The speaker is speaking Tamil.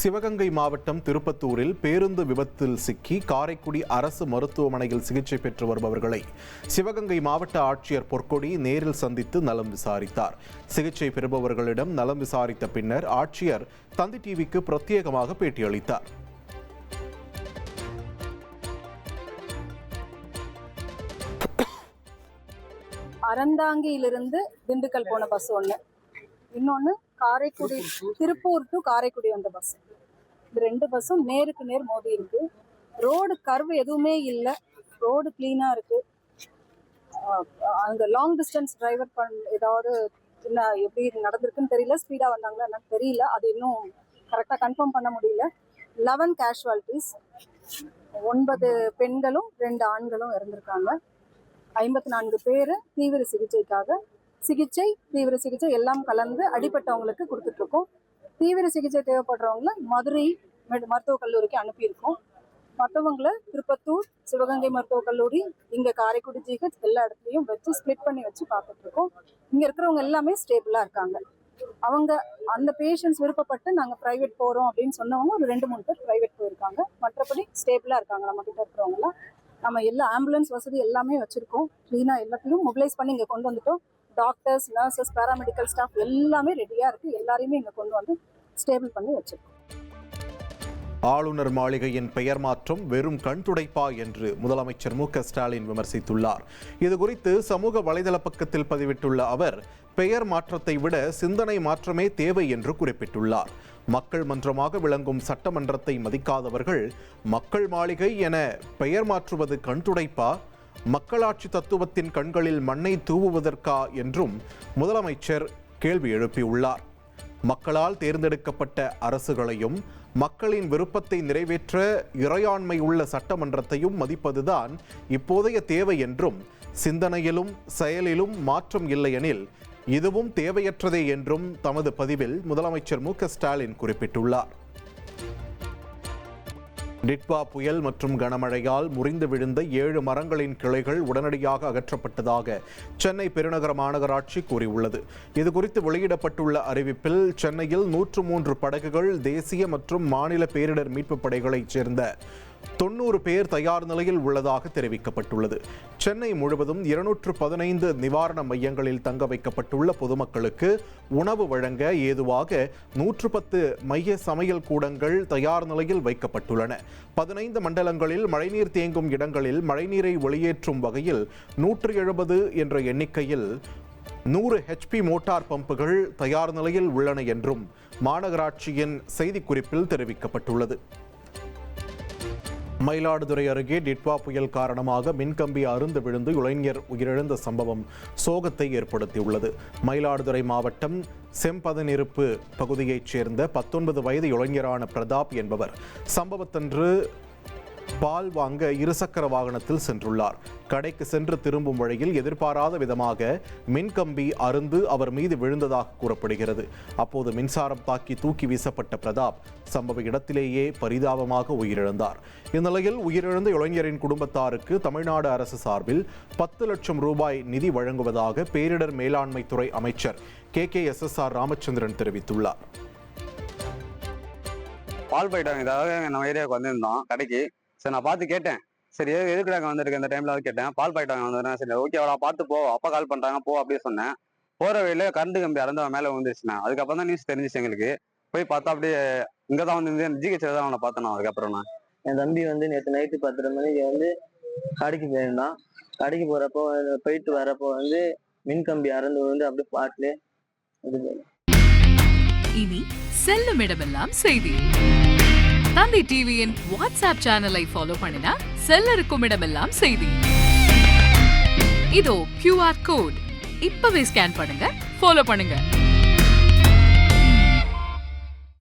சிவகங்கை மாவட்டம் திருப்பத்தூரில் பேருந்து விபத்தில் சிக்கி காரைக்குடி அரசு மருத்துவமனையில் சிகிச்சை பெற்று வருபவர்களை சிவகங்கை மாவட்ட ஆட்சியர் பொற்கொடி நேரில் சந்தித்து நலம் விசாரித்தார். சிகிச்சை பெறுபவர்களிடம் நலம் விசாரித்த பின்னர் ஆட்சியர் தந்தி டிவிக்கு பிரத்யேகமாக பேட்டியளித்தார். அறந்தாங்கியிலிருந்து திண்டுக்கல் போன பஸ் ஒன்று, இன்னொன்று காரைக்குடி திருப்பூர் டு காரைக்குடி வந்த பஸ். இந்த 2 பஸ்ஸும் நேருக்கு நேர் மோதி இருக்கு. ரோடு கர்வ் எதுவுமே இல்லை, ரோடு கிளீனாக இருக்கு. அங்கே லாங் டிஸ்டன்ஸ் டிரைவர் ஏதாவது என்ன எப்படி நடந்திருக்குன்னு தெரியல, ஸ்பீடாக வந்தாங்களா என்னன்னு தெரியல, அது இன்னும் கரெக்டாக கன்ஃபார்ம் பண்ண முடியல. 11 கேஷுவாலிட்டிஸ், 9 பெண்களும் 2 ஆண்களும் இறந்துருக்காங்க. 54 பேர் தீவிர சிகிச்சைக்காக தீவிர சிகிச்சை எல்லாம் கலந்து அடிப்பட்டவங்களுக்கு கொடுத்துட்ருக்கோம். தீவிர சிகிச்சை தேவைப்படுறவங்கள மதுரை மருத்துவக் கல்லூரிக்கு அனுப்பியிருக்கோம். மற்றவங்களை திருப்பத்தூர், சிவகங்கை மருத்துவக் கல்லூரி, இங்கே காரைக்குடி ஜிஹெச் எல்லா இடத்துலையும் வச்சு ஸ்ப்ளிட் பண்ணி வச்சு பார்த்துட்ருக்கோம். இங்கே இருக்கிறவங்க எல்லாமே ஸ்டேபிளாக இருக்காங்க. அவங்க அந்த பேஷண்ட்ஸ் விருப்பப்பட்டு நாங்கள் ப்ரைவேட் போகிறோம் அப்படின்னு சொன்னவங்க ஒரு 2-3 பேர் ப்ரைவேட் போயிருக்காங்க. மற்றபடி ஸ்டேபிளாக இருக்காங்க. நம்மக்கிட்ட இருக்கிறவங்களாம் நம்ம எல்லா ஆம்புலன்ஸ் வசதி எல்லாமே வச்சுருக்கோம். க்ளீனாக எல்லாத்தையும் மொபிலைஸ் பண்ணி இங்கே கொண்டு வந்துட்டோம். டாக்டர்ஸ், நர்சஸ், பேராமெடிக்கல் ஸ்டாஃப் எல்லாமே ரெடியாக இருக்குது. எல்லாரையுமே இங்கே கொண்டு வந்து ஸ்டேபிள் பண்ணி வச்சுருக்கோம். ஆளுநர் மாளிகையின் பெயர் மாற்றம் வெறும் கண் துடைப்பா என்று முதலமைச்சர் மு.க. ஸ்டாலின் விமர்சித்துள்ளார். இதுகுறித்து சமூக வலைதள பக்கத்தில் பதிவிட்டுள்ள அவர், பெயர் மாற்றத்தை விட சிந்தனை மாற்றமே தேவை என்று குறிப்பிட்டுள்ளார். மக்கள் மன்றமாக விளங்கும் சட்டமன்றத்தை மதிக்காதவர்கள் மக்கள் மாளிகை என பெயர் மாற்றுவது கண் துடைப்பா, மக்களாட்சி தத்துவத்தின் கண்களில் மண்ணை தூவுவதற்கா என்றும் முதலமைச்சர் கேள்வி எழுப்பியுள்ளார். மக்களால் தேர்ந்தெடுக்கப்பட்ட அரசுகளையும் மக்களின் விருப்பத்தை நிறைவேற்ற இறையாண்மை உள்ள சட்டமன்றத்தையும் மதிப்பதுதான் இப்போதைய தேவை என்றும், சிந்தனையிலும் செயலிலும் மாற்றம் இல்லையெனில் இதுவும் தேவையற்றதே என்றும் தமது பதிவில் முதலமைச்சர் மு.க. ஸ்டாலின் குறிப்பிட்டுள்ளார். டிட்வா புயல் மற்றும் கனமழையால் முறிந்து விழுந்த 7 மரங்களின் கிளைகள் உடனடியாக அகற்றப்பட்டதாக சென்னை பெருநகர மாநகராட்சி கூறியுள்ளது. இதுகுறித்து வெளியிடப்பட்டுள்ள அறிவிப்பில் சென்னையில் 103 படகுகள், தேசிய மற்றும் மாநில பேரிடர் மீட்புப் படைகளைச் சேர்ந்த 90 பேர் தயார் நிலையில் உள்ளதாக தெரிவிக்கப்பட்டுள்ளது. சென்னை முழுவதும் 215 நிவாரண மையங்களில் தங்க வைக்கப்பட்டுள்ள பொதுமக்களுக்கு உணவு வழங்க ஏதுவாக 110 மைய சமையல் கூடங்கள் தயார் நிலையில் வைக்கப்பட்டுள்ளன. 15 மண்டலங்களில் மழைநீர் தேங்கும் இடங்களில் மழைநீரை வெளியேற்றும் வகையில் 170 என்ற எண்ணிக்கையில் 100 HP மோட்டார் பம்புகள் தயார் நிலையில் உள்ளன என்றும் மாநகராட்சியின் செய்திக்குறிப்பில் தெரிவிக்கப்பட்டுள்ளது. மயிலாடுதுறை அருகே டிட்வா புயல் காரணமாக மின்கம்பி அறுந்து விழுந்து இளைஞர் உயிரிழந்த சம்பவம் சோகத்தை ஏற்படுத்தியுள்ளது. மயிலாடுதுறை மாவட்டம் செம்பதனிருப்பு பகுதியைச் சேர்ந்த 19 வயது இளைஞரான பிரதாப் என்பவர் சம்பவத்தன்று பால் வாங்க இருசக்கர வாகனத்தில் சென்றுள்ளார். கடைக்கு சென்று திரும்பும் வழியில் எதிர்பாராத விதமாக மின்கம்பி அறுந்து அவர் மீது விழுந்ததாக கூறப்படுகிறது. அப்போது மின்சாரம் தாக்கி தூக்கி வீசப்பட்ட பிரதாப் சம்பவ இடத்திலேயே பரிதாபமாக உயிரிழந்தார். இந்நிலையில் உயிரிழந்த இளைஞரின் குடும்பத்தாருக்கு தமிழ்நாடு அரசு சார்பில் 10 லட்சம் ரூபாய் நிதி வழங்குவதாக பேரிடர் மேலாண்மை துறை அமைச்சர் KKSSR ராமச்சந்திரன் தெரிவித்துள்ளார். பால் போயிட்டாங்க, இதாவது நம்ம ஏரியாவுக்கு வந்திருந்தோம் கடைக்கு. சரி, நான் பார்த்து கேட்டேன், சரி எதுக்கு நாங்கள் வந்திருக்கேன் இந்த டைம்ல கேட்டேன். பால் பாயிட்டாங்க வந்துடுறேன். சரி ஓகே அவளா பார்த்து போ, அப்பா கால் பண்ணுறாங்க போ அப்படின்னு சொன்னேன். போகிற வழியில கரண்ட் கம்பி அறந்தவன் மேலே வந்துருச்சுண்ணா. அதுக்கப்புறம் தான் நியூஸ் தெரிஞ்சிச்சு எங்களுக்கு. போய் பார்த்தா அப்படியே இங்கே தான் வந்து GH தான் அவனை பார்த்தேன். அதுக்கப்புறம் என் தம்பி நேற்று நைட்டு 10:30 மணிக்கு கடைக்கு போயிருந்தான். கடைக்கு போகிறப்போ போயிட்டு வரப்போ மின்கம்பி அறந்து அப்படியே பாட்டிலே இனி செல்லும் இடமெல்லாம் செய்தி. தந்தி டிவியின் வாட்ஸ்அப் சேனலை ஃபாலோ பண்ணினா செல்ல இருக்கும் இடமெல்லாம் செய்தி. இதோ QR கோட் இப்பவே ஸ்கேன் பண்ணுங்க, ஃபாலோ பண்ணுங்க.